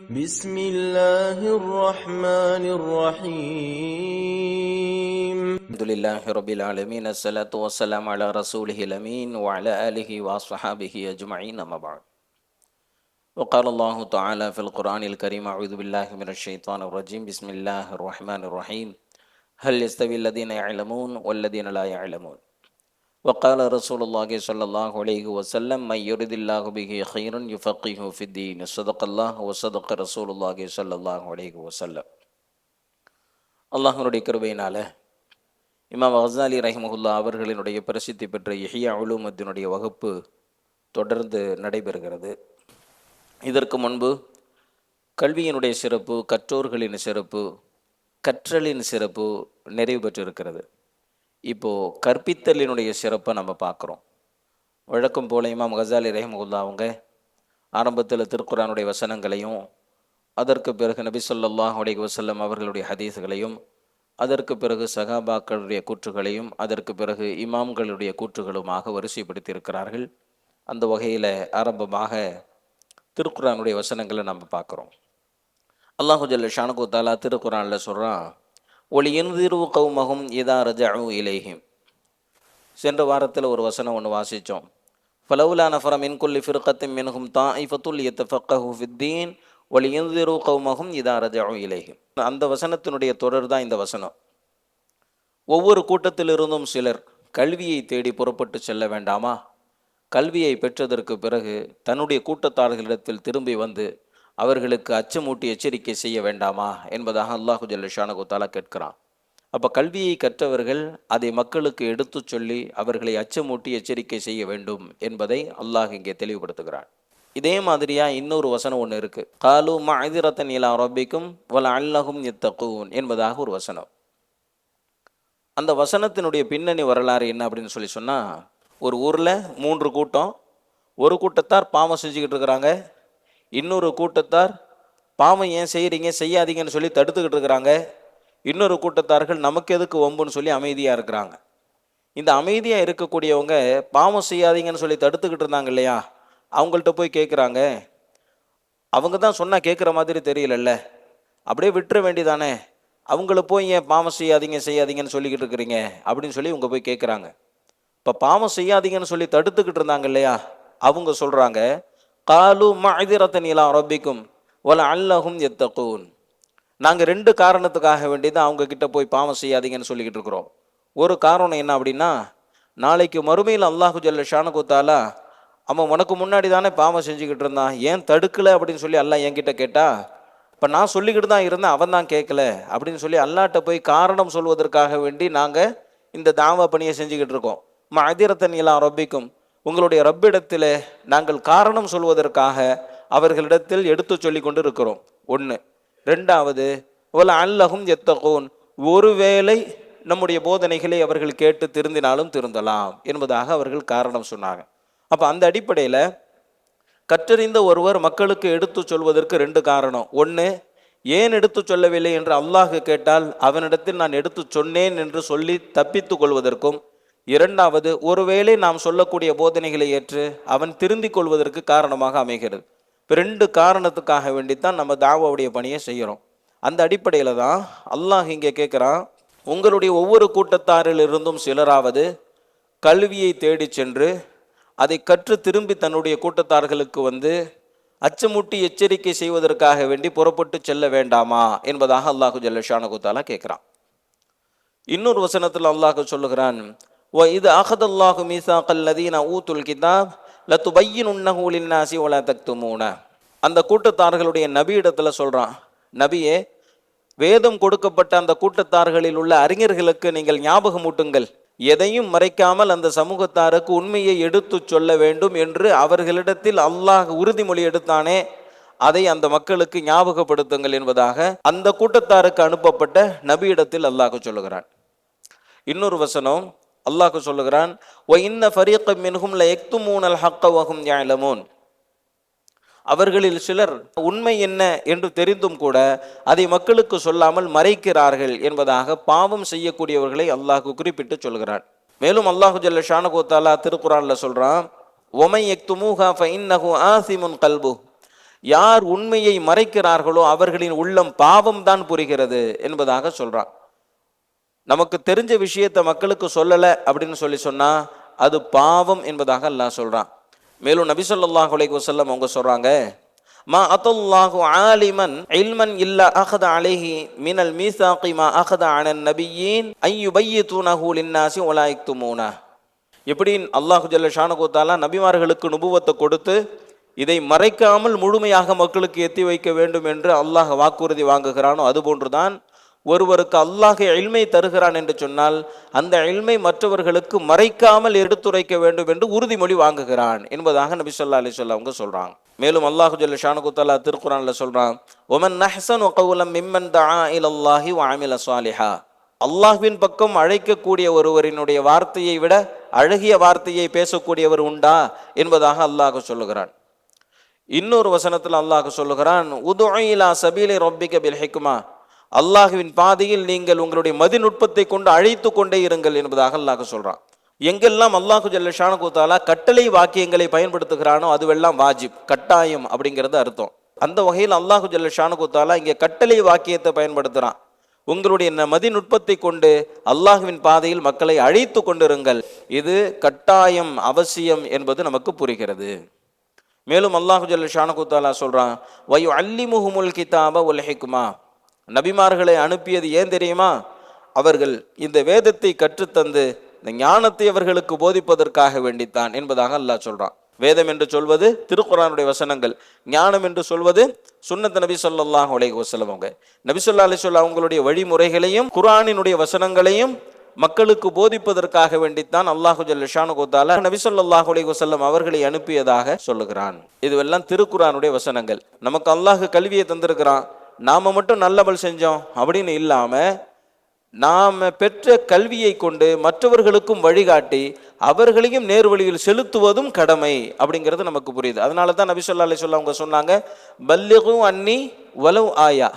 بسم الله الرحمن الرحيم الحمد لله رب العالمين الصلاة والسلام على رسوله الأمين وعلى آله وصحبه أجمعين أما بعد وقال الله تعالى في القرآن الكريم أعوذ بالله من الشيطان الرجيم بسم الله الرحمن الرحيم هل يستوي الذين يعلمون والذين لا يعلمون وقال رسول الله صلى الله عليه وسلم من يرد الله به خيرا يفقهه في الدين صدق الله وصدق رسول الله صلى الله عليه وسلم அல்லாஹ்வுடைய கிருபையினால இமாம் கஸாலி ரஹிமஹுல்லா அவர்களினுடைய பிரசித்தி பெற்ற இஹ்யா உலூமுத்தீனுடைய வகுப்பு தொடர்ந்து நடைபெறுகிறது. இதற்கு முன்பு கல்வியினுடைய சிறப்பு, கற்றோர்களின் சிறப்பு, கற்றலின் சிறப்பு நிறைவு பெற்றிருக்கிறது. இப்போது கற்பித்தலினுடைய சிறப்பை நம்ம பார்க்குறோம். வழக்கம் போல இமாம் கஸாலி ரஹிமஹுல்லா அவங்க ஆரம்பத்தில் திருக்குர்ஆனுடைய வசனங்களையும், அதற்கு பிறகு நபி ஸல்லல்லாஹு அலைஹி வஸல்லம் அவர்களுடைய ஹதீஸ்களையும், அதற்கு பிறகு சஹாபாக்களுடைய கூற்றுகளையும், அதற்கு பிறகு இமாம்களுடைய கூற்றுகளுமாக வரிசைப்படுத்தி இருக்கிறார்கள். அந்த வகையில் ஆரம்பமாக திருக்குர்ஆனுடைய வசனங்களை நம்ம பார்க்குறோம். அல்லாஹு ஜல்ல ஷானஹு தஆலா திருக்குர்ஆனில் சொல்கிறான், ஒலி யன்திரு கௌமஹும் இதா ரஜஉ இலைஹிம். சென்ற வாரத்தில் ஒரு வசனம் ஒன்று வாசித்தோம். ஃபலவுலா நஃபர மின் குல்லி ஃபிர்கத்தின் மின்ஹும் தாயிஃபத்துல் யத்தஃபக்கஹு ஃபித்தீன் ஒலி யன்திரு கௌமஹும் இதா ரஜஉ இலைஹிம். அந்த வசனத்தினுடைய தொடர் தான் இந்த வசனம். ஒவ்வொரு கூட்டத்திலிருந்தும் சிலர் கல்வியை தேடி புறப்பட்டு செல்ல வேண்டாமா? கல்வியை பெற்றதற்கு பிறகு தன்னுடைய கூட்டத்தார்களிடத்தில் திரும்பி வந்து அவர்களுக்கு அச்சமூட்டி எச்சரிக்கை செய்ய வேண்டாமா என்பதாக அல்லாஹு ஜல்ல ஷானஹு தஆலா கேட்கிறான். அப்போ கல்வியை கற்றவர்கள் அதை மக்களுக்கு எடுத்து சொல்லி அவர்களை அச்சமூட்டி எச்சரிக்கை செய்ய வேண்டும் என்பதை அல்லாஹ் இங்கே தெளிவுபடுத்துகிறான். இதே மாதிரியா இன்னொரு வசனம் ஒன்று இருக்குது. காலு மஅதிரத்தன் இலா ரப்பிக்கும் வலஅல்லஹும் யத்தகூன் என்பதாக ஒரு வசனம். அந்த வசனத்தினுடைய பின்னணி வரலாறு என்ன அப்படின்னு சொல்லி சொன்னால், ஒரு ஊரில் 3 கூட்டம். ஒரு கூட்டத்தார் பாவம் செஞ்சுக்கிட்டு இருக்கிறாங்க. இன்னொரு கூட்டத்தார் பாவம் ஏன் செய்கிறீங்க, செய்யாதீங்கன்னு சொல்லி தடுத்துக்கிட்டு இருக்கிறாங்க. இன்னொரு கூட்டத்தார்கள் நமக்கு எதுக்கு வம்புன்னு சொல்லி அமைதியாக இருக்கிறாங்க. இந்த அமைதியாக இருக்கக்கூடியவங்க பாவம் செய்யாதீங்கன்னு சொல்லி தடுத்துக்கிட்டு இருந்தாங்க இல்லையா, அவங்கள்ட்ட போய் கேட்குறாங்க. அவங்க தான் சொன்னால் கேட்குற மாதிரி தெரியலல்ல, அப்படியே விட்டுற வேண்டியதானே, அவங்கள போய் ஏன் பாவம் செய்யாதீங்கன்னு சொல்லிக்கிட்டு இருக்கிறீங்க அப்படின்னு சொல்லி இவங்க போய் கேட்குறாங்க. இப்போ பாவம் செய்யாதீங்கன்னு சொல்லி தடுத்துக்கிட்டு இருந்தாங்க இல்லையா, அவங்க சொல்கிறாங்க, காலு மஅதிரத்தன் இலா ரப்பிக்கும் வலஅல்லஹும் யத்தகூன். நாங்கள் 2 காரணத்துக்காக வேண்டி தான் அவங்க கிட்ட போய் பாவம் செய்யாதீங்கன்னு சொல்லிக்கிட்டு இருக்கிறோம். ஒரு காரணம் என்ன அப்படின்னா, நாளைக்கு மறுமையில் அல்லாஹு ஜல்ல ஷானஹு தஆலா அவன் உனக்கு முன்னாடி தானே பாவம் செஞ்சுக்கிட்டு இருந்தான், ஏன் தடுக்கலை அப்படின்னு சொல்லி அல்லாஹ் என்கிட்ட கேட்டா, இப்போ நான் சொல்லிக்கிட்டு தான் இருந்தேன், அவன் தான் கேட்கல அப்படின்னு சொல்லி அல்லாஹ்ட்ட போய் காரணம் சொல்வதற்காக வேண்டி நாங்கள் இந்த தாவா பணியை செஞ்சுக்கிட்டு இருக்கோம். மஅதிரத்தன் இலா ரப்பிக்கும், உங்களுடைய ரப்பிடத்தில் நாங்கள் காரணம் சொல்வதற்காக அவர்களிடத்தில் எடுத்து சொல்லி கொண்டு இருக்கிறோம். 1. 2வது, வலஅல்லஹும் யத்தகூன், ஒருவேளை நம்முடைய போதனைகளை அவர்கள் கேட்டு திருந்தினாலும் திருந்தலாம் என்பதாக அவர்கள் காரணம் சொன்னாங்க. அப்போ அந்த அடிப்படையில் கற்றறிந்த ஒருவர் மக்களுக்கு எடுத்து சொல்வதற்கு 2 காரணம். 1, ஏன் எடுத்து சொல்லவில்லை என்று அல்லாஹ் கேட்டால் அவனிடத்தில் நான் எடுத்து சொன்னேன் என்று சொல்லி தப்பித்து கொள்வதற்கும், 2வது, ஒருவேளை நாம் சொல்லக்கூடிய போதனைகளை ஏற்று அவன் திருந்திக் கொள்வதற்கு காரணமாக அமைகிறது. இப்போ 2 காரணத்துக்காக வேண்டித்தான் நம்ம தாவாவுடைய பணியை செய்கிறோம். அந்த அடிப்படையில் தான் அல்லாஹ் இங்கே கேட்குறான், உங்களுடைய ஒவ்வொரு கூட்டத்தாரிலிருந்தும் சிலராவது கல்வியை தேடி சென்று அதை கற்று திரும்பி தன்னுடைய கூட்டத்தார்களுக்கு வந்து அச்சமூட்டி எச்சரிக்கை செய்வதற்காக வேண்டி புறப்பட்டு செல்ல வேண்டாமா என்பதாக அல்லாஹு ஜல்ல ஷானஹு தஆலா கேட்குறான். இன்னொரு வசனத்தில் அல்லாஹ் சொல்லுகிறான், வ இது அஹதல்லாஹு மீசாக்கல் லதீன ஊத்துல் கிதாப் லதுபய்யினுன்னஹு லின்னாஸி வலா தக்துமூன. அந்த கூட்டத்தார்களுடைய நபி இடத்துல சொல்கிறான், நபியே, வேதம் கொடுக்கப்பட்ட அந்த கூட்டத்தார்களில் உள்ள அறிஞர்களுக்கு நீங்கள் ஞாபகமூட்டுங்கள், எதையும் மறைக்காமல் அந்த சமூகத்தாருக்கு உண்மையை எடுத்து சொல்ல வேண்டும் என்று அவர்களிடத்தில் அல்லாஹ் உறுதிமொழி எடுத்தானே, அதை அந்த மக்களுக்கு ஞாபகப்படுத்துங்கள் என்பதாக அந்த கூட்டத்தாருக்கு அனுப்பப்பட்ட நபியிடத்தில் அல்லாஹ் சொல்லுகிறான். இன்னொரு வசனம் அல்லாஹ் சொல்லுகிறான், வ இன்ன ஃபரீகம் மின்ஹும் லயக்துமூனல் ஹக்க வஹும் யஅலமூன். அவர்களில் சிலர் உண்மை என்ன என்று தெரிந்தும் கூட அதை மக்களுக்கு சொல்லாமல் மறைக்கிறார்கள் என்பதாக பாவம் செய்யக்கூடியவர்களை அல்லாஹ் குறிப்பிட்டு சொல்கிறான். மேலும் அல்லாஹு ஜல்ல ஷானஹு தஆலா திருக்குர்ஆனில் சொல்றான், ஒமை யக்துமூஹா ஃபஇன்னஹு ஆசிமுன் கல்பு. யார் உண்மையை மறைக்கிறார்களோ அவர்களின் உள்ளம் பாவம் தான் புரிகிறது என்பதாக சொல்றான். நமக்கு தெரிஞ்ச விஷயத்தை மக்களுக்கு சொல்லலை அப்படின்னு சொன்னா அது பாவம் என்பதாக அல்லாஹ் சொல்றான். மேலும் நபி ஸல்லல்லாஹு அலைஹி வஸல்லம் அவங்க சொல்றாங்க, மா அத்தல்லாஹு ஆலிமன் இல்மன் இல்லா அஹத அலைஹி மினல் மீசாகி மா அஹத அனன் நபியீன் ஐயுபய்யிதுனஹு லின்னாஸி வலா யக்துமூனா. எப்படி அல்லாஹு ஜல்ல ஷானஹு தஆலா நபிமார்களுக்கு நுபுவத்தை கொடுத்து இதை மறைக்காமல் முழுமையாக மக்களுக்கு எத்தி வைக்க வேண்டும் என்று அல்லாஹ் வாக்குறுதி வாங்குகிறானோ அதுபோன்றுதான் ஒருவருக்கு அல்லாஹ் இல்மை தருகிறான் என்று சொன்னால் அந்த இல்மை மற்றவர்களுக்கு மறைக்காமல் எடுத்துரைக்க வேண்டும் என்று உறுதிமொழி வாங்குகிறான் என்பதாக நபி ஸல்லல்லாஹு அலைஹி வஸல்லம் அவங்க சொல்றாங்க. மேலும் அல்லாஹு ஜல்ல ஷானஹு தஆலா திருக்குர்ஆன்ல சொல்றான், ஒமன் நஹ்ஸனு கௌலம் மிம்மன் தஆ இலல்லாஹி வ அமில ஸாலிஹா. அல்லாஹ்வின் பக்கம் அழைக்கக்கூடிய ஒருவரினுடைய வார்த்தையை விட அழகிய வார்த்தையை பேசக்கூடியவர் உண்டா என்பதாக அல்லாஹ் சொல்லுகிறான். இன்னொரு வசனத்தில் அல்லாஹ் சொல்லுகிறான், உதுஉ இலா சபீலி ரப்பிக பில் ஹிக்மா. அல்லாஹ்வின் பாதையில் நீங்கள் உங்களுடைய மதிநுட்பத்தை கொண்டு அழைத்து கொண்டே இருங்கள் என்பதாக அல்லாஹ் சொல்றான். எங்கெல்லாம் அல்லாஹு ஜல்ல ஷானஹு தஆலா கட்டளை வாக்கியங்களை பயன்படுத்துகிறானோ அதுவெல்லாம் வாஜிப், கட்டாயம் அப்படிங்கிறது அர்த்தம். அந்த வகையில் அல்லாஹு ஜல்ல ஷானஹு தஆலா இங்கே கட்டளை வாக்கியத்தை பயன்படுத்துறான். உங்களுடைய மதிநுட்பத்தை கொண்டு அல்லாஹ்வின் பாதையில் மக்களை அழைத்து கொண்டிருங்கள். இது கட்டாயம், அவசியம் என்பது நமக்கு புரிகிறது. மேலும் அல்லாஹு ஜல்ல ஷானஹு தஆலா சொல்றான், வயு அல்லிமுஹுமுல் கிதாப வல் ஹிக்மா. நபிமார்களை அனுப்பியது ஏன் தெரியுமா? அவர்கள் இந்த வேதத்தை கற்றுத்தந்து இந்த ஞானத்தை அவர்களுக்கு போதிப்பதற்காக வேண்டித்தான் என்பதாக அல்லாஹ் சொல்றான். வேதம் என்று சொல்வது திருக்குர்ஆனுடைய வசனங்கள், ஞானம் என்று சொல்வது சுன்னத் நபி ஸல்லல்லாஹு அலைஹி வஸல்லம் அவங்க. நபி ஸல்லல்லாஹு அலைஹி வஸல்லம் அவங்களுடைய வழிமுறைகளையும் குர்ஆனினுடைய வசனங்களையும் மக்களுக்கு போதிப்பதற்காக வேண்டித்தான் அல்லாஹு ஜல்ல ஷானஹு தஆலா நபி ஸல்லல்லாஹு அலைஹி வஸல்லம் அவர்களை அனுப்பியதாக சொல்லுகிறான். இதுவெல்லாம் திருக்குர்ஆனுடைய வசனங்கள். நமக்கு அல்லாஹ் கல்வியை தந்திருக்கிறான், நாம மட்டும் நல்லமல் செஞ்சோம் அப்படின்னு இல்லாம நாம் பெற்ற கல்வியை கொண்டு மற்றவர்களுக்கும் வழிகாட்டி அவர்களையும் நேர்வழியில் செலுத்துவதும் கடமை அப்படிங்கிறது நமக்கு புரியுது. அதனால தான் நபி ஸல்லல்லாஹு அலைஹி வஸல்லம் அவங்க சொன்னாங்க, பல்லிகு அன்னி வலவ் ஆயா.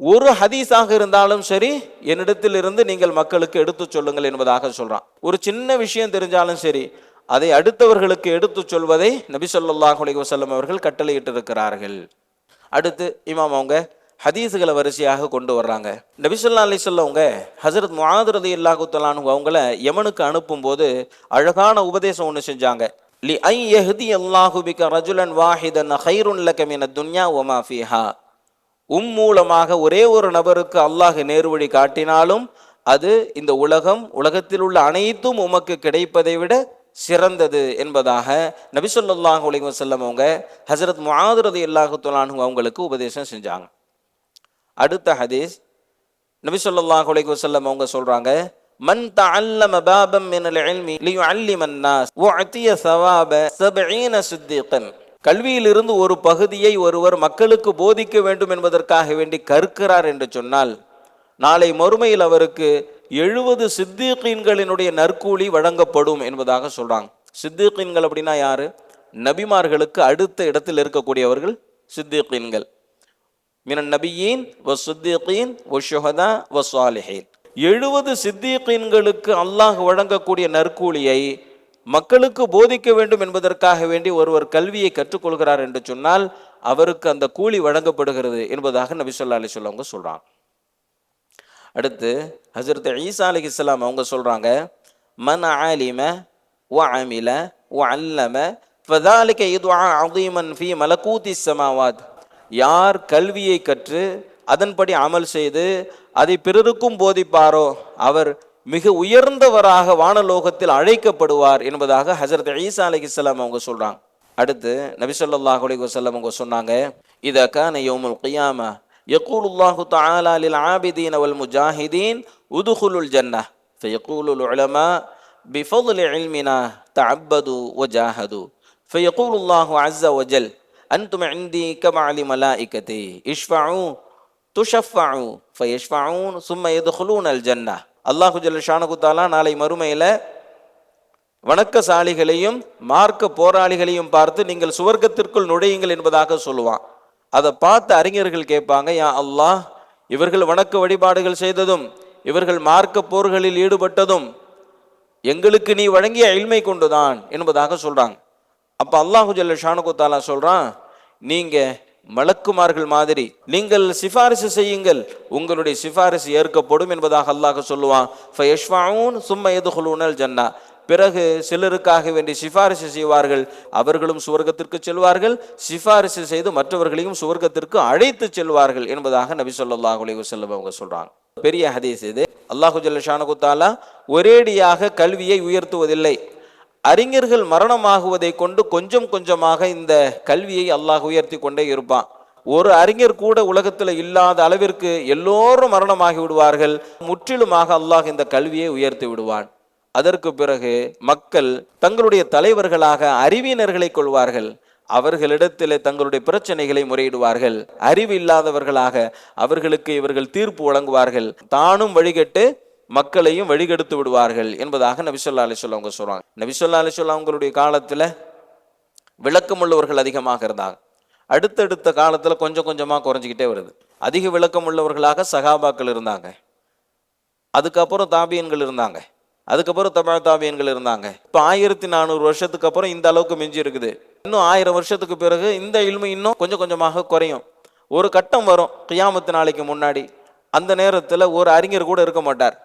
ஒரு ஹதீஸாக இருந்தாலும் சரி என்னிடத்தில் இருந்து நீங்கள் மக்களுக்கு எடுத்து சொல்லுங்கள் என்பதாக சொல்றான். ஒரு சின்ன விஷயம் தெரிஞ்சாலும் சரி அதை அடுத்தவர்களுக்கு எடுத்து சொல்வதை நபி ஸல்லல்லாஹு அலைஹி வஸல்லம் அவர்கள் கட்டளையிட்டு இருக்கிறார்கள். அடுத்து இமாம் அவங்க ஹதீஸுகளை வரிசையாக கொண்டு வர்றாங்க. நபி ஸல்லல்லாஹு அலைஹி வஸல்லம் அவங்க ஹஸரத் முஆத் ரலியல்லாஹு தஆலா அன்ஹு அவங்கள யமனுக்கு அனுப்பும்போது அழகான உபதேசம் ஒன்று செஞ்சாங்க. லி ஐ யஹ்தி அல்லாஹு பிக ரஜுலன் வாஹிதன் கைருன் லக மினத் துன்யா வமா ஃபீஹா. மூலமாக ஒரே ஒரு நபருக்கு அல்லாஹ் நேர்வழி காட்டினாலும் அது இந்த உலகத்தில் உள்ள அனைத்தும் உமக்கு கிடைப்பதை விட சிறந்தது என்பதாக நபி ஸல்லல்லாஹு அலைஹி வஸல்லம் அவங்க ஹஸரத் முஆத் ரலியல்லாஹு தஆலா அன்ஹு அவங்களுக்கு உபதேசம் செஞ்சாங்க. அடுத்த ஹதீஸ் நபி ஸல்லல்லாஹு அலைஹி வஸல்லம் அவங்க சொல்றாங்க, மன் தஅல்லம பாபம் மினல் இல்மி லியுஅல்லிமன் நாஸ் வஅதிய ஸவாப 70 சித்தீகன். கல்வியிலிருந்து ஒரு பகுதியை ஒருவர் மக்களுக்கு போதிக்க வேண்டும் என்பதற்காக வேண்டி கற்கிறார் என்று சொன்னால் நாளை மறுமையில் அவருக்கு 70 சித்தீகீன்களினுடைய நற்கூலி வழங்கப்படும் என்பதாக சொல்றாங்க. சித்தீகீன்கள் அப்படின்னா யாரு? நபிமார்களுக்கு அடுத்த இடத்தில் இருக்கக்கூடியவர்கள் சித்தீகீன்கள். மினன் நபியீன் வ சித்தீகீன் வ ஷுஹதா வ ஸாலிஹீன். 70 சித்தீகீன்களுக்கு அல்லாஹ் வழங்கக்கூடிய நற்கூலியை மக்களுக்கு போதிக்க வேண்டும் என்பதற்காக வேண்டி ஒருவர் கல்வியை கற்றுக்கொள்கிறார் என்று சொன்னால் அவருக்கு அந்த கூலி வழங்கப்படுகிறது என்பதாக நபி ஸல்லல்லாஹு அலைஹி வஸல்லம் அவங்க சொல்றாங்க. அடுத்து ஹஸரத் ஈசா அலைஹிஸ்ஸலாம் அவங்க சொல்றாங்க, மன் ஆலிம வ அமில வ அல்லம ஃபதாலிக யதுஆ அஸீமன் ஃபீ மலகூத்திஸ் ஸமாவாத். யார் கல்வியை கற்று அதன்படி அமல் செய்து அதை பிறருக்கும் போதிப்பாரோ அவர் மிக உயர்ந்தவராக வானலோகத்தில் அழைக்கப்படுவார் என்பதாக ஹஸரத் ஈசா அலைஹிஸ்ஸலாம் அவங்க சொல்றாங்க. அடுத்து நபி ஸல்லல்லாஹு அலைஹி வஸல்லம் அவங்க சொன்னாங்க, இதா கான யௌமுல் கியாமா யகூலுல்லாஹு தஆலா லில் ஆபிதீன வல் முஜாஹிதீன் உதுகுலுல் ஜன்னஹ் ஃபயகூலுல் உலமா பிஃضل இல்மினா தஅப்பது வஜாஹது ஃபயகூலுல்லாஹு அஸ்ஸ வஜல் அன்தும் இன்தி கமஅலி மலாயிகதி இஷ்ஃபஉ துஷஃபஉ ஃபயஷ்ஃபஊன் சும்ம யதுகுலூனல் ஜன்னஹ். அல்லாஹு ஜல்ல ஷானஹு தஆலா நாளை மறுமையில வணக்கசாலிகளையும் மார்க்க போராளிகளையும் பார்த்து நீங்கள் சுவர்க்கத்திற்குள் நுழையுங்கள் என்பதாக சொல்லுவான். அதை பார்த்து அறிஞர்கள் கேட்பாங்க, யா அல்லாஹ், இவர்கள் வணக்க வழிபாடுகள் செய்ததும் இவர்கள் மார்க்க போர்களில் ஈடுபட்டதும் எங்களுக்கு நீ வழங்கிய இல்மை கொண்டுதான் என்பதாக சொல்றாங்க. அப்ப அல்லாஹு ஜல்ல ஷானஹு தஆலா சொல்றான், நீங்க மலக்குமார்கள் மாதிரி நீங்கள் சிபாரிசு செய்யுங்கள், உங்களுடைய சிபாரிசு ஏற்கப்படும் என்பதாக அல்லாஹ் சொல்லுவான். ஃபயஷ்ஃபஊன் சும்ம யதுகுலூனல் ஜன்னா, பிறகு சிலருக்காக வேண்டி சிபாரிசு செய்வார்கள், அவர்களும் சுவர்க்கத்திற்கு செல்வார்கள், சிபாரிசு செய்து மற்றவர்களையும் சுவர்க்கத்திற்கு அழைத்து செல்வார்கள் என்பதாக நபி ஸல்லல்லாஹு அலைஹி வஸல்லம் அவங்க சொல்றாங்க. பெரிய ஹதீஸ் இது. அல்லாஹு ஜல்ல ஷானஹு தஆலா ஒரேடியாக கல்வியை உயர்த்துவதில்லை. அறிஞர்கள் மரணமாகுவதை கொண்டு கொஞ்சம் கொஞ்சமாக இந்த கல்வியை அல்லாஹ் உயர்த்தி கொண்டே இருப்பான். ஒரு அறிஞர் கூட உலகத்தில் இல்லாத அளவிற்கு எல்லோரும் மரணமாகி விடுவார்கள். முற்றிலுமாக அல்லாஹ் இந்த கல்வியை உயர்த்தி விடுவான். அதற்கு பிறகு மக்கள் தங்களுடைய தலைவர்களாக அறிவியனர்களை கொள்வார்கள். அவர்களிடத்தில் தங்களுடைய பிரச்சனைகளை முறையிடுவார்கள். அறிவு இல்லாதவர்களாக அவர்களுக்கு இவர்கள் தீர்ப்பு வழங்குவார்கள். தானும் வழிகட்டு மக்களையும் வழிகெடுத்து விடுவார்கள் என்பதாக நபி ஸல்லல்லாஹு அலைஹி வஸல்லம் அவங்க சொல்றாங்க. நபி ஸல்லல்லாஹு அலைஹி வஸல்லம் அவங்களுடைய காலத்துல விளக்கம் உள்ளவர்கள் அதிகமாக இருந்தாங்க. அடுத்தடுத்த காலத்துல கொஞ்சம் கொஞ்சமா குறைஞ்சிக்கிட்டே வருது. அதிக விளக்கம் உள்ளவர்களாக சஹாபாக்கள் இருந்தாங்க, அதுக்கப்புறம் தாபியன்கள் இருந்தாங்க, அதுக்கப்புறம் தபா தாபியன்கள் இருந்தாங்க. இப்போ 1400 வருஷத்துக்கு அப்புறம் இந்த அளவுக்கு மிஞ்சி இருக்குது. இன்னும் 1000 வருஷத்துக்கு பிறகு இந்த இல்மு இன்னும் கொஞ்சம் கொஞ்சமாக குறையும். ஒரு கட்டம் வரும் கியாமத்து நாளைக்கு முன்னாடி. அந்த நேரத்தில் ஒரு அறிஞர் கூட இருக்க மாட்டார்.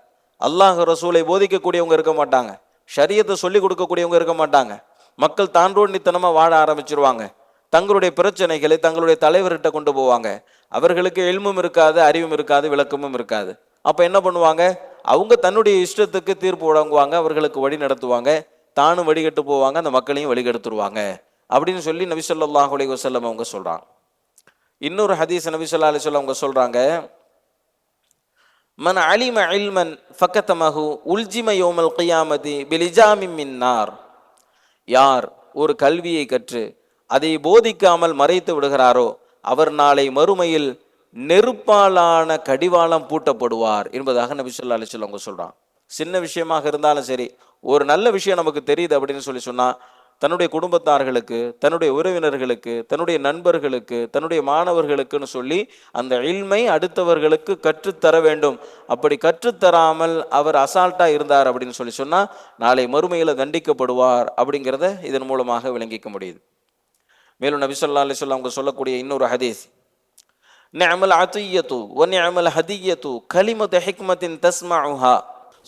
அல்லாஹ் ரசூலை போதிக்கக்கூடியவங்க இருக்க மாட்டாங்க, ஷரியத்தை சொல்லி கொடுக்கக்கூடியவங்க இருக்க மாட்டாங்க. மக்கள் தாண்டோண்டித்தனமாக வாழ ஆரம்பிச்சிருவாங்க. தங்களுடைய பிரச்சனைகளை தங்களுடைய தலைவர்கிட்ட கொண்டு போவாங்க. அவர்களுக்கு இல்மும் இருக்காது, அறிவும் இருக்காது, விளக்கமும் இருக்காது. அப்போ என்ன பண்ணுவாங்க? அவங்க தன்னுடைய இஷ்டத்துக்கு தீர்ப்பு வழங்குவாங்க, அவர்களுக்கு வழி நடத்துவாங்க, தானும் வழிகட்டு போவாங்க, அந்த மக்களையும் வழிகெடுத்துருவாங்க அப்படின்னு சொல்லி நபி ஸல்லல்லாஹு அலைஹி வஸல்லம் அவங்க சொல்றாங்க. இன்னொரு ஹதீஸ் நபி ஸல்லல்லாஹு அலைஹி வஸல்லம் அவங்க சொல்றாங்க, மன் அலிம இல்மன் ஃபகதமஹு உல்ஜிம யௌமல் கியாமதி பிலிஜாமின் மின் நார். யார் ஒரு கல்வியை கற்று அதை போதிக்காமல் மறைத்து விடுகிறாரோ அவர் நாளை மறுமையில் நெருப்பாலான கடிவாளம் பூட்டப்படுவார் என்பதாக நபி ஸல்லல்லாஹு அலைஹி வஸல்லம் அவங்க சொல்றாங்க. சின்ன விஷயமாக இருந்தாலும் சரி, ஒரு நல்ல விஷயம் நமக்கு தெரியுது அப்படின்னு சொல்லி சொன்னா தன்னுடைய குடும்பத்தார்களுக்கு, தன்னுடைய உறவினர்களுக்கு, தன்னுடைய நண்பர்களுக்கு, தன்னுடைய மாணவர்களுக்குன்னு சொல்லி அந்த இல்மை அடுத்தவர்களுக்கு கற்றுத்தர வேண்டும். அப்படி கற்றுத்தராமல் அவர் அசால்ட்டா இருந்தார் அப்படின்னு சொல்லி சொன்னா நாளை மறுமையில தண்டிக்கப்படுவார் அப்படிங்கிறத இதன் மூலமாக விளங்கிக்க முடியுது. மேலும் நபி ஸல்லல்லாஹு அலைஹி வஸல்லம் அவங்க சொல்லக்கூடிய இன்னொரு ஹதீஸ், நிஅமல் அத்தியத்து வ நிஅமல் ஹதியத்து கலிமத்து ஹிக்மத்தின் தஸ்மஉஹா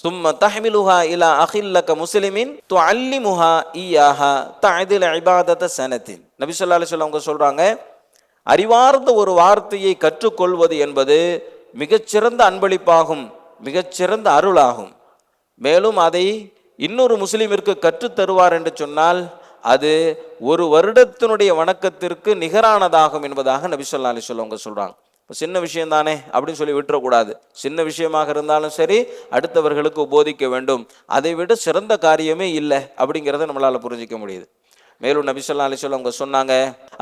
சும்ம தஹ்மிலுஹா இலா அகில்லக முஸ்லிமின் துஅல்லிமுஹா இய்யாஹா தஅதில் இபாதத சனத்தின். நபி ஸல்லல்லாஹு அலைஹி வஸல்லம் அவங்க சொல்றாங்க, அறிவார்ந்த ஒரு வார்த்தையை கற்றுக்கொள்வது என்பது மிகச்சிறந்த அன்பளிப்பாகும், மிகச்சிறந்த அருளாகும். மேலும் அதை இன்னொரு முஸ்லிமிற்கு கற்றுத்தருவார் என்று சொன்னால் அது ஒரு வருடத்தினுடைய வணக்கத்திற்கு நிகரானதாகும் என்பதாக நபி ஸல்லல்லாஹு அலைஹி வஸல்லம் அவங்க சொல்றாங்க. சின்ன விஷயம் தானே அப்படின்னு சொல்லி விட்டுறக்கூடாது. சின்ன விஷயமாக இருந்தாலும் சரி அடுத்தவர்களுக்கு போதிக்க வேண்டும். அதை விட சிறந்த காரியமே இல்லை அப்படிங்கிறத நம்மளால புரிஞ்சிக்க முடியுது. மேலும் நபி ஸல்லல்லாஹு அலைஹி வஸல்லம் அவங்க சொன்னாங்க,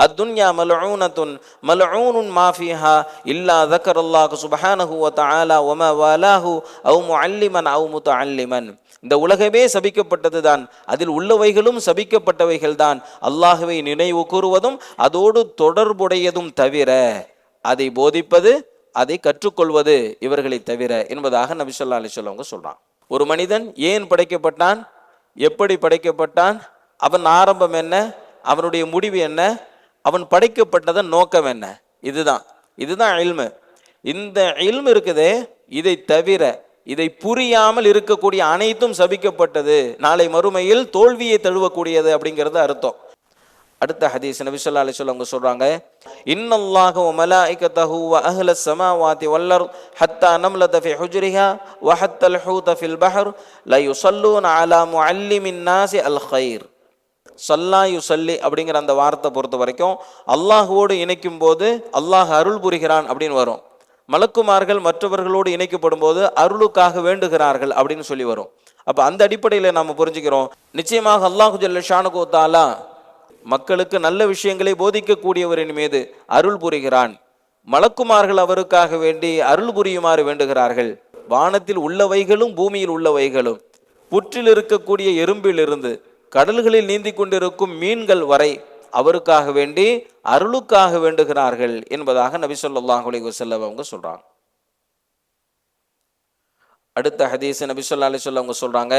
அத்துன்யா மல்ஊனத்துன் மல்ஊனுன் மா ஃபீஹா இல்லா ذكرல்லாஹு சுப்ஹானஹு வ தஆலா வ மா வாலாஹு அவ் முஅல்லிமன் அவ் முத்தஅல்லிமன். இந்த உலகமே சபிக்கப்பட்டது தான், அதில் உள்ளவைகளும் சபிக்கப்பட்டவைகள் தான், அல்லாஹ்வை நினைவு கூறுவதும் அதோடு தொடர்புடையதும் தவிர அதை போதிப்பது அதை கற்றுக்கொள்வது இவர்களை தவிர என்பதாக நபி ஸல்லல்லாஹு அலைஹி வஸல்லம் அவங்க சொல்றான். ஒரு மனிதன் ஏன் படைக்கப்பட்டான், எப்படி படைக்கப்பட்டான், அவன் ஆரம்பம் என்ன, அவனுடைய முடிவு என்ன, அவன் படைக்கப்பட்டதன் நோக்கம் என்ன, இதுதான் இல்மு. இந்த இல்மு இருக்குதே, இதை தவிர இதை புரியாமல் இருக்கக்கூடிய அனைத்தும் சபிக்கப்பட்டது, நாளை மறுமையில் தோல்வியை தழுவக்கூடியது அப்படிங்கிறது அர்த்தம். அடுத்த ஹதீஸ் நபி ஸல்லல்லாஹு அலைஹி வஸல்லம் அவங்க சொல்றாங்க, இன்னல்லாஹ வ மலாயிகத்தஹு வ அஹ்லஸ் ஸமாவாதி வல் அர்த் ஹத்தா நம்லத ஃபி ஹுஜ்ரிஹா வ ஹத்தல் ஹூத ஃபில் பஹர் லா யுஸல்லூன அலா முஅல்லிமின் நாஸி அல் கைர். ஸல்லா யுஸல்லி அப்படிங்கிற அந்த வார்த்தை பொறுத்த வரைக்கும் அல்லாஹ்வோடு இணைக்கும் போது அல்லாஹ் அருள் புரிகிறான் அப்படின்னு வரும். மலக்குமார்கள் மற்றவர்களோடு இணைக்கப்படும் போது அருளுக்காக வேண்டுகிறார்கள் அப்படின்னு சொல்லி வரும். அப்ப அந்த அடிப்படையில் நாம புரிஞ்சுக்கிறோம், நிச்சயமாக அல்லாஹு ஜல்ல ஷானஹு தஆலா மக்களுக்கு நல்ல விஷயங்களை போதிக்கக்கூடியவரின் மீது அருள் புரிகிறான். மலக்குமார்கள் அவருக்காக வேண்டி அருள் புரியுமாறு வேண்டுகிறார்கள். வானத்தில் உள்ளவைகளும் பூமியில் உள்ளவைகளும், புற்றில் இருக்கக்கூடிய எறும்பிலிருந்து கடல்களில் நீந்தி கொண்டிருக்கும் மீன்கள் வரை அவருக்காக வேண்டி அருளுக்காக வேண்டுகிறார்கள் என்பதாக நபி ஸல்லல்லாஹு அலைஹி வஸல்லம் அவங்க சொல்றாங்க. அடுத்த ஹதீஸ் நபி ஸல்லல்லாஹு அலைஹி வஸல்லம் அவங்க சொல்றாங்க,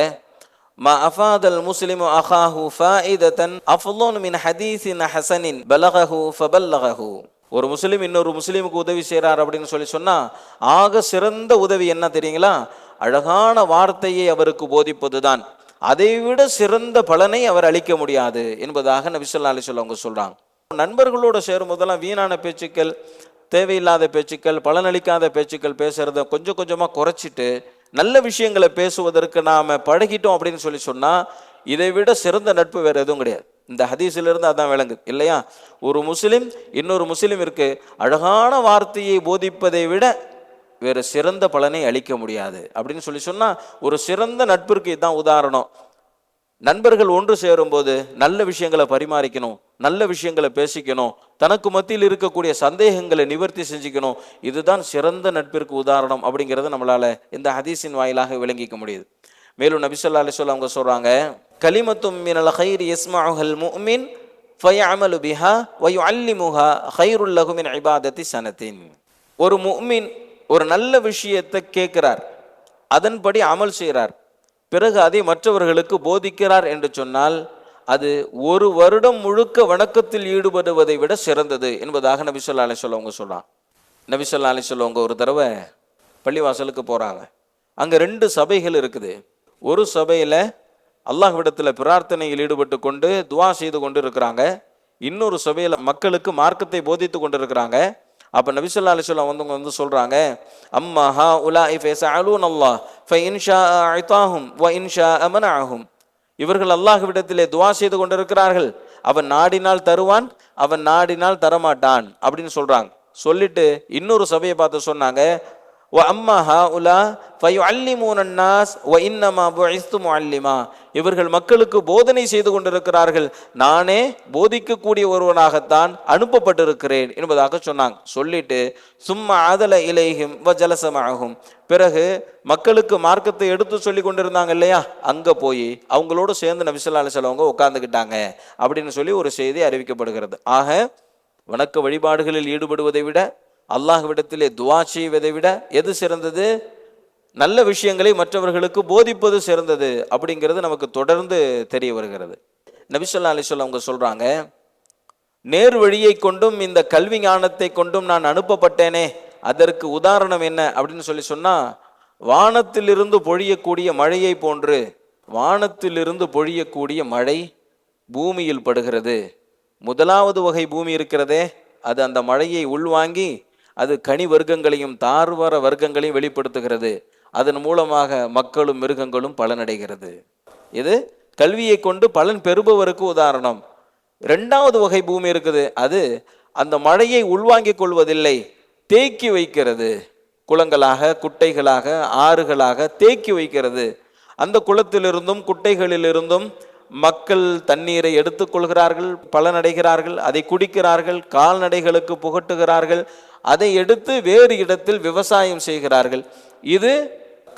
மா அஃபாதல் முஸ்லிமு அஹாஹு ஃபாயிதத்தன் அஃலன் மின் ஹதீஸின் ஹஸனின் பலகஹு ஃபபல்லகஹு. ஒரு முஸ்லீம் இன்னொரு முஸ்லீமுக்கு உதவி செய்கிறார் அப்படின்னு சொன்னால் ஆக சிறந்த உதவி என்ன தெரியுங்களா? அழகான வார்த்தையை அவருக்கு போதிப்பது தான். அதைவிட சிறந்த பலனை அவர் அளிக்க முடியாது என்பதாக நபி ஸல்லல்லாஹு அலைஹி வஸல்லம் அவங்க சொல்கிறாங்க. நண்பர்களோடு சேரும் போதெல்லாம் வீணான பேச்சுக்கள், தேவையில்லாத பேச்சுக்கள், பலனளிக்காத பேச்சுக்கள் பேசுகிறத கொஞ்சம் கொஞ்சமாக குறைச்சிட்டு நல்ல விஷயங்களை பேசுவதற்கு நாம் பழகிட்டோம் அப்படின்னு சொன்னால் இதை விட சிறந்த நட்பு வேறு எதுவும் கிடையாது. இந்த ஹதீஸிலிருந்து அதான் விளங்குது இல்லையா? ஒரு முஸ்லிம் இன்னொரு முஸ்லிமிற்கு அழகான வார்த்தையை போதிப்பதை விட வேறு சிறந்த பலனை அளிக்க முடியாது அப்படின்னு சொன்னால் ஒரு சிறந்த நட்பிற்கு இதுதான் உதாரணம். நண்பர்கள் ஒன்று சேரும்போது நல்ல விஷயங்களை பரிமாறிக்கணும், நல்ல விஷயங்களை பேசிக்கணும், தனக்கு மத்தியில் இருக்கக்கூடிய சந்தேகங்களை நிவர்த்தி செஞ்சுக்கணும். இதுதான் சிறந்த நட்பிற்கு உதாரணம் அப்படிங்கிறத நம்மளால இந்த ஹதீஸின் வாயிலாக விளங்கிக்க முடியுது. மேலும் நபி ஸல்லல்லாஹு அலைஹி வஸல்லம் அவங்க சொல்றாங்க, கலிமத்தும் மினல் கைரி யஸ்மஉஹல் முஃமின் ஃபயஅமலு பிஹா வ யுஅல்லிமுஹா கைருல் லஹு மின் இபாதத்தி சனத்தின். ஒரு முஃமின் ஒரு நல்ல விஷயத்தை கேட்கிறார், அதன்படி அமல் செய்கிறார், பிறகு அதை மற்றவர்களுக்கு போதிக்கிறார் என்று சொன்னால் அது ஒரு வருடம் முழுக்க வணக்கத்தில் ஈடுபடுவதை விட சிறந்தது என்பதாக நபி ஸல்லல்லாஹு அலைஹி வஸல்லம் அவங்க சொல்றாங்க. நபி ஸல்லல்லாஹு அலைஹி வஸல்லம் அவங்க ஒரு தடவை பள்ளிவாசலுக்கு போறாங்க. அங்க 2 சபைகள் இருக்குது. ஒரு சபையில அல்லாஹ்விடத்தில் பிரார்த்தனையில் ஈடுபட்டு கொண்டு துவா செய்து கொண்டு இருக்கிறாங்க. இன்னொரு சபையில் மக்களுக்கு மார்க்கத்தை போதித்து கொண்டு இருக்கிறாங்க. அப்போ நபி ஸல்லல்லாஹு அலைஹி வஸல்லம் வந்து சொல்றாங்க, அம்மா ஹா உலாஇ ஃபயஸஅலூன அல்லாஹ் ஃபஇன் ஷாஅ அதாஹும் வ இன் ஷாஅ மனஅஹும். இவர்கள் அல்லாஹ்விடத்திலே துவா செய்து கொண்டிருக்கிறார்கள், அவன் நாடினால் தருவான், அவன் நாடினால் தரமாட்டான் அப்படின்னு சொல்றாங்க. சொல்லிட்டு இன்னொரு சபையை பார்த்து சொன்னாங்க, வ அம்மா ஹா உலா ஃபயுஅல்லிமூன அன்னாஸ் வ இன்னமா புஇஸ்து முஅல்லிமா. இவர்கள் மக்களுக்கு போதனை செய்து கொண்டிருக்கிறார்கள், நானே போதிக்கக்கூடிய ஒருவனாகத்தான் அனுப்பப்பட்டிருக்கிறேன் என்பதாக சொன்னாங்க. சொல்லிட்டு சும்மா ஆதல இலைஹிம் வ ஜலஸ மஅஹும். பிறகு மக்களுக்கு மார்க்கத்தை எடுத்து சொல்லி கொண்டிருந்தாங்க இல்லையா, அங்கே போய் அவங்களோடு சேர்ந்து நபி ஸல்லல்லாஹு அலைஹி வஸல்லம் உட்கார்ந்துக்கிட்டாங்க அப்படின்னு சொல்லி ஒரு செய்தி அறிவிக்கப்படுகிறது. ஆக வணக்க வழிபாடுகளில் ஈடுபடுவதை விட அல்லாஹ்விடத்திலே துவா செய்வதை விட எது சிறந்தது? நல்ல விஷயங்களை மற்றவர்களுக்கு போதிப்பது சிறந்தது அப்படிங்கிறது நமக்கு தொடர்ந்து தெரிய வருகிறது. நபி ஸல்லல்லாஹு அலைஹி வஸல்லம் அவங்க சொல்றாங்க, நேர் வழியை கொண்டும் இந்த கல்வி ஞானத்தை கொண்டும் நான் அனுப்பப்பட்டேனே, அதற்கு உதாரணம் என்ன அப்படின்னு சொன்னா, வானத்திலிருந்து பொழியக்கூடிய மழையை போன்று வானத்திலிருந்து பொழியக்கூடிய மழை பூமியில் படுகிறது. முதலாவது வகை பூமி இருக்கிறதே, அது அந்த மழையை உள்வாங்கி அது கனி வர்க்கங்களையும் தார்வர வர்க்கங்களையும் வெளிப்படுத்துகிறது. அதன் மூலமாக மக்களும் மிருகங்களும் பலனடைகிறது. இது கல்வியை கொண்டு பலன் பெறுபவருக்கு உதாரணம். 2வது வகை பூமி இருக்குது, அது அந்த மழையை உள்வாங்கிக் கொள்வதில்லை, தேக்கி வைக்கிறது. குளங்களாக, குட்டைகளாக, ஆறுகளாக தேக்கி வைக்கிறது. அந்த குளத்திலிருந்தும் குட்டைகளிலிருந்தும் மக்கள் தண்ணீரை எடுத்துக்கொள்கிறார்கள், பலனடைகிறார்கள், அதை குடிக்கிறார்கள், கால்நடைகளுக்கு புகட்டுகிறார்கள், அதை எடுத்து வேறு இடத்தில் விவசாயம் செய்கிறார்கள். இது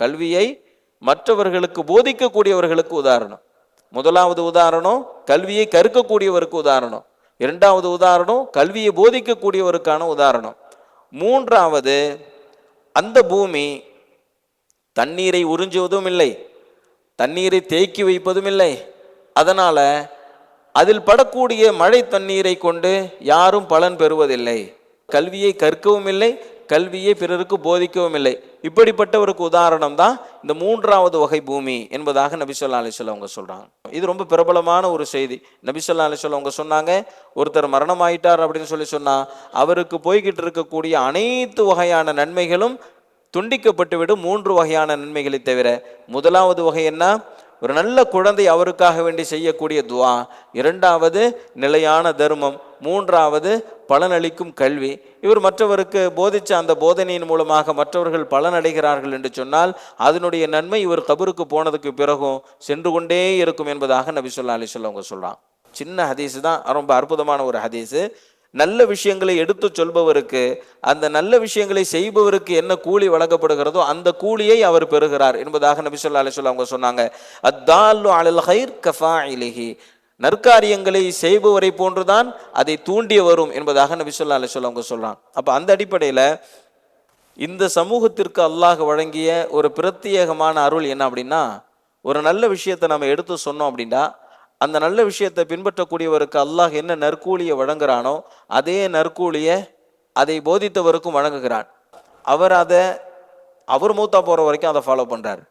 கல்வியை மற்றவர்களுக்கு போதிக்கக்கூடியவர்களுக்கு உதாரணம். முதலாவது உதாரணம் கல்வியை கற்கக்கூடியவருக்கு உதாரணம். 2வது உதாரணம் கல்வியை போதிக்கக்கூடியவருக்கான உதாரணம். 3வது, அந்த பூமி தண்ணீரை உறிஞ்சுவதும் இல்லை, தண்ணீரை தேக்கி வைப்பதும் இல்லை. அதனால அதில் படக்கூடிய மழை தண்ணீரை கொண்டு யாரும் பலன் பெறுவதில்லை. கல்வியை கற்கவும் இல்லை, கல்வியை பிறருக்கு போதிக்கவும் இல்லை. இப்படிப்பட்டவருக்கு உதாரணம் தான் இந்த 3வது வகை பூமி என்பதாக நபி ஸல்லல்லாஹு அலைஹி வஸல்லம் அவங்க சொல்றாங்க. இது ரொம்ப பிரபலமான ஒரு செய்தி. நபி ஸல்லல்லாஹு அலைஹி வஸல்லம் அவங்க சொன்னாங்க, ஒருத்தர் மரணம் ஆயிட்டார் அப்படின்னு சொன்னா அவருக்கு போய்கிட்டு இருக்கக்கூடிய அனைத்து வகையான நன்மைகளும் துண்டிக்கப்பட்டுவிடும், 3 வகையான நன்மைகளை தவிர. முதலாவது வகை என்ன? ஒரு நல்ல குழந்தை அவருக்காக வேண்டி செய்யக்கூடிய துவா. 2வது நிலையான தர்மம். 3வது பலனளிக்கும் கல்வி. இவர் மற்றவருக்கு போதிச்ச அந்த போதனையின் மூலமாக மற்றவர்கள் பலனடைகிறார்கள் என்று சொன்னால் அதனுடைய நன்மை இவர் கபருக்கு போனதுக்கு பிறகும் சென்று கொண்டே இருக்கும் என்பதாக நபி ஸல்லல்லாஹு அலைஹி வஸல்லம் அவங்க சொல்றாங்க. சின்ன ஹதீஸ் தான், ரொம்ப அற்புதமான ஒரு ஹதீஸ். நல்ல விஷயங்களை எடுத்து சொல்பவருக்கு, அந்த நல்ல விஷயங்களை செய்பவருக்கு என்ன கூலி வழங்கப்படுகிறதோ அந்த கூலியை அவர் பெறுகிறார் என்பதாக நபி ஸல்லல்லாஹு அலைஹி வஸல்லம் அவங்க சொன்னாங்க. அத்தால்லு அலல் கைர் கஃபாயிலிஹி. நற்காரியங்களை செய்பவரை போன்றுதான் அதை தூண்டிய வரும் என்பதாக நபி ஸல்லல்லாஹு அலைஹி வஸல்லம் அவங்க சொல்றாங்க. அப்போ அந்த அடிப்படையில் இந்த சமூகத்திற்கு அல்லாஹ் வழங்கிய ஒரு பிரத்யேகமான அருள் என்ன அப்படின்னா, ஒரு நல்ல விஷயத்தை நம்ம எடுத்து சொன்னோம் அப்படின்னா அந்த நல்ல விஷயத்தை பின்பற்றக்கூடியவருக்கு அல்லாஹ் என்ன நற்கூலியை வழங்குறானோ அதே நற்கூலியை அதை போதித்தவருக்கும் வழங்குகிறான். அவர் மூத்தா போற வரைக்கும் அதை ஃபாலோ பண்றாரு.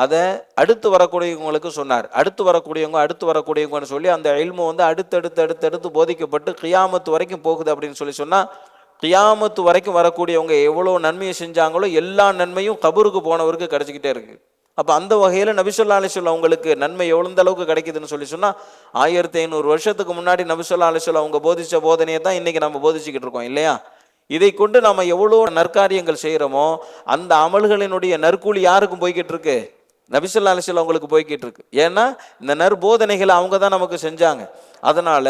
அதை அடுத்து வரக்கூடியவங்களுக்கு சொன்னார். அடுத்து வரக்கூடியவங்கன்னு சொல்லி அந்த இல்மு அடுத்தடுத்து போதிக்கப்பட்டு கியாமத்து வரைக்கும் போகுது அப்படின்னு சொன்னா, கியாமத்து வரைக்கும் வரக்கூடியவங்க எவ்வளோ நன்மையை செஞ்சாங்களோ எல்லா நன்மையும் கபருக்கு போனவருக்கு கிடைச்சிக்கிட்டே இருக்கு. அப்போ அந்த வகையில் நபி ஸல்லல்லாஹு அலைஹி வஸல்லம் அவங்களுக்கு நன்மை எவ்வளோ அளவுக்கு கிடைக்குதுன்னு சொன்னா, 1500 வருஷத்துக்கு முன்னாடி நபி ஸல்லல்லாஹு அலைஹி வஸல்லம் அவங்க போதிச்ச போதனையை தான் இன்னைக்கு நம்ம போதிச்சுக்கிட்டு இருக்கோம் இல்லையா? இதை கொண்டு நம்ம எவ்வளோ நற்காரியங்கள் செய்கிறோமோ அந்த அமல்களினுடைய நற்கூலி யாருக்கும் போய்கிட்டு இருக்கு? நபி ஸல்லல்லாஹு அலைஹி வஸல்லம் அவங்களுக்கு போய்கிட்டு இருக்கு. ஏன்னா இந்த நற்போதனைகளை அவங்க தான் நமக்கு செஞ்சாங்க. அதனால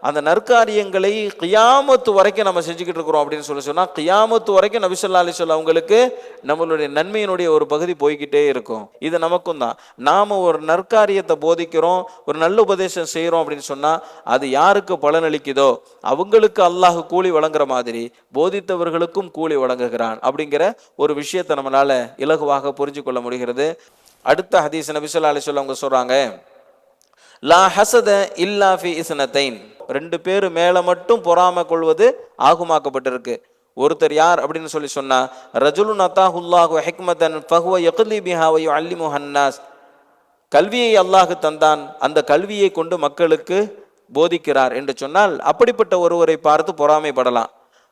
அந்த நற்காரியங்களை கியாமத்து வரைக்கும் நம்ம செஞ்சுக்கிட்டு இருக்கிறோம் அப்படின்னு சொன்னா, கியாமத்து வரைக்கும் நபி ஸல்லல்லாஹு அலைஹி வஸல்லம் அவங்களுக்கு நம்மளுடைய நன்மையினுடைய ஒரு பகுதி போய்கிட்டே இருக்கும். இது நமக்கும் தான். நாம ஒரு நற்காரியத்தை போதிக்கிறோம், ஒரு நல்ல உபதேசம் செய்கிறோம் அப்படின்னு சொன்னா, அது யாருக்கு பலனளிக்குதோ அவங்களுக்கு அல்லாஹ் கூலி வழங்குற மாதிரி போதித்தவர்களுக்கும் கூலி வழங்குகிறான் அப்படிங்கிற ஒரு விஷயத்தை நம்மளால இலகுவாக புரிஞ்சு கொள்ள முடிகிறது. அடுத்த ஹதீஸ் நபி ஸல்லல்லாஹு அலைஹி வஸல்லம் அவங்க சொல்றாங்க, லா ஹசத இல்லா ஃபி இஸ்னத்தைன், 2 பேர் மேல மட்டும் பொறாமை கொள்வது ஆகுமாக்கப்பட்டிருக்கு. ஒருத்தர் யார் அப்படின்னு சொன்னா, ரஜுலுன் அத்தாஹுல்லாஹு ஹிக்மதன் ஃபஹுவ யக்லி பிஹா வ யுஅல்லிமுஹு அன்னாஸ், கல்வியை அல்லாஹ் தந்தான், அந்த கல்வியை கொண்டு மக்களுக்கு போதிக்கிறார் என்று சொன்னால் அப்படிப்பட்ட ஒருவரை பார்த்து பொறாமைப்படலாம்.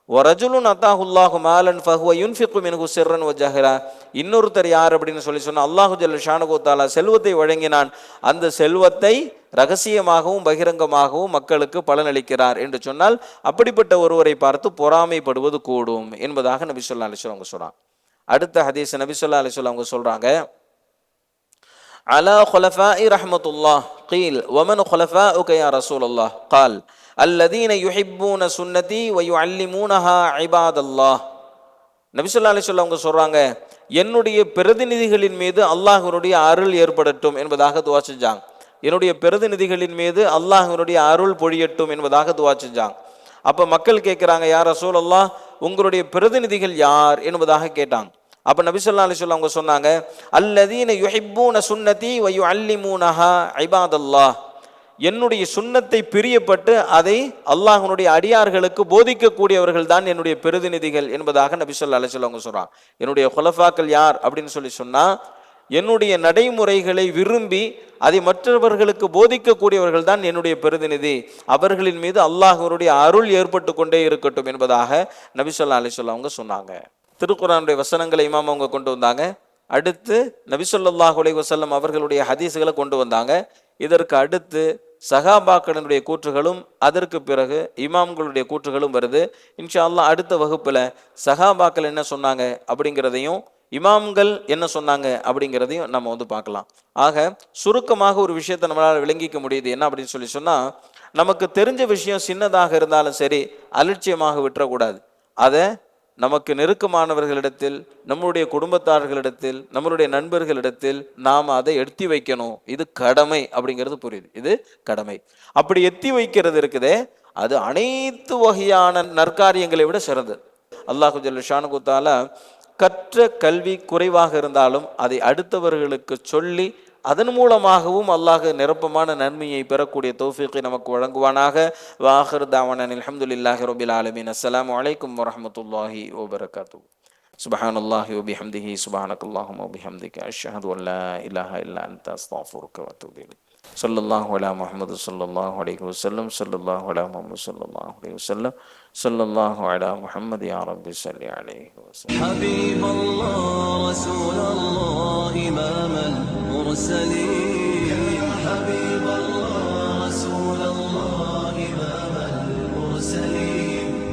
ஒரஜுலுன் அத்தாஹுல்லாஹு மாலன் ஃபஹுவ யுன்ஃபிகு மின்ஹு சிர்ரன் வ ஜஹரா, இன்னொருத்தர் யார் அப்படின்னு சொன்னா, அல்லாஹு ஜல்ல ஷானஹு தஆலா செல்வத்தை வழங்கினான், அந்த செல்வத்தை ரகசியமாகவும் பகிரங்கமாகவும் மக்களுக்கு பலனளிக்கிறார் என்று சொன்னால் அப்படிப்பட்ட ஒருவரை பார்த்து பொறாமைப்படுவது கூடும் என்பதாக நபி ஸல்லல்லாஹு அலைஹி வஸல்லம் சொல்றாங்க. அடுத்த ஹதீஸ் நபி ஸல்லல்லாஹு அலைஹி வஸல்லம் அவங்க சொல்றாங்க, அலா குலஃபாஇ ரஹ்மத்துல்லாஹ் கீல் வமன் குலஃபாஉக யா ரசூலல்லாஹ் கால் அல்லதீன யுஹிப்பூன சுன்னதி வ யுஅல்லிமூனஹா இபாதல்லாஹ். நபி ஸல்லல்லாஹு அலைஹி வஸல்லம் அவங்க சொல்றாங்க, என்னுடைய பிரதிநிதிகளின் மீது அல்லாஹ்வுடைய அருள் ஏற்படட்டும் என்பதாக துஆ செஞ்சாங்க. என்னுடைய பிரதிநிதிகளின் மீது அல்லாஹ்வுடைய அருள் பொழியட்டும் என்பதாக துஆ செஞ்சாங்க. அப்ப மக்கள் கேட்கிறாங்க, யா ரசூலல்லாஹ் உங்களுடைய பிரதிநிதிகள் யார் என்பதாக கேட்டாங்க. அப்ப நபி ஸல்லல்லாஹு அலைஹி வஸல்லம் அவங்க சொன்னாங்க, அல்லதீன யுஹிப்பூன சுன்னதி வ யுஅல்லிமூனஹா இபாதல்லாஹ், என்னுடைய சுன்னத்தை பிரியப்பட்டு அதை அல்லாஹ்வுடைய அடியார்களுக்கு போதிக்கக்கூடியவர்கள் தான் என்னுடைய பிரதிநிதிகள் என்பதாக நபி ஸல்லல்லாஹு அலைஹி வஸல்லம் சொல்றாங்க. என்னுடைய குலஃபாக்கள் யார் அப்படின்னு சொன்னா, என்னுடைய நடைமுறைகளை விரும்பி அதை மற்றவர்களுக்கு போதிக்கக்கூடியவர்கள் தான் என்னுடைய பிரதிநிதி, அவர்களின் மீது அல்லாஹ்வுடைய அருள் ஏற்பட்டு கொண்டே இருக்கட்டும் என்பதாக நபி ஸல்லல்லாஹு அலைஹி வஸல்லம் அவங்க சொன்னாங்க. திருக்குர்ஆனுடைய வசனங்களை இமாம் அவங்க கொண்டு வந்தாங்க. அடுத்து நபி ஸல்லல்லாஹு அலைஹி வஸல்லம் அவர்களுடைய ஹதீஸ்களை கொண்டு வந்தாங்க. இதற்கு அடுத்து சஹாபாக்களினுடைய கூற்றுகளும் அதற்கு பிறகு இமாம்களுடைய கூற்றுகளும் வருது. இன்ஷா அல்லாஹ் அடுத்த வகுப்பில் சஹாபாக்கள் என்ன சொன்னாங்க அப்படிங்கிறதையும் இமாம்கள் என்ன சொன்னாங்க அப்படிங்கிறதையும் நம்ம பார்க்கலாம். ஆக சுருக்கமாக ஒரு விஷயத்தை நம்மளால் விளங்கிக்க முடியுது. என்ன அப்படின்னு சொன்னா, நமக்கு தெரிஞ்ச விஷயம் சின்னதாக இருந்தாலும் சரி அலட்சியமாக விட்டுறக்கூடாது. அதை நமக்கு நெருக்கமானவர்களிடத்தில், நம்முடைய குடும்பத்தார்களிடத்தில், நம்மளுடைய நண்பர்களிடத்தில் நாம் அதை எத்தி வைக்கணும். இது கடமை அப்படிங்கிறது புரியுது. இது கடமை. அப்படி எத்தி வைக்கிறது இருக்குதே, அது அனைத்து வகையான நற்காரியங்களை விட சிறந்தது. அல்லாஹு ஜல்ல ஷானஹு தஆலா கற்ற கல்வி குறைவாக இருந்தாலும் அதை அடுத்தவர்களுக்கு சொல்லி அதன் மூலமாகவும் அல்லாஹ் நிரப்பமான நன்மையை பெறக்கூடிய தௌஃபீக்கை நமக்கு வழங்குவானாக. வாஹிர் தாவானா அல்ஹம்துலில்லாஹி ரப்பில் ஆலமீன். அஸ்ஸலாமு அலைக்கும் வரஹ்மத்துல்லாஹி வபரகாத்துஹு. சுப்ஹானல்லாஹி வபிஹம்திஹி சுப்ஹானக்கல்லாஹும்ம வபிஹம்திக அஷ்ஹது அன் லா இலாஹா இல்லா அன்த அஸ்தக்ஃபிருக வ அத்தூபு இலைக். ஸல்லல்லாஹு அலா முஹம்மது ஸல்லல்லாஹு அலைஹி வஸல்லம். ஸல்லல்லாஹு அலா முஹம்மது ஸல்லல்லாஹு அலைஹி வஸல்லம். ஸல்லல்லாஹு அலா முஹம்மது யா ரப்பி ஸல்லி அலைஹி வஸல்லம். ஹபீபல்லாஹ் ரசூலல்லாஹ் இமாமல் முர்சலீன்.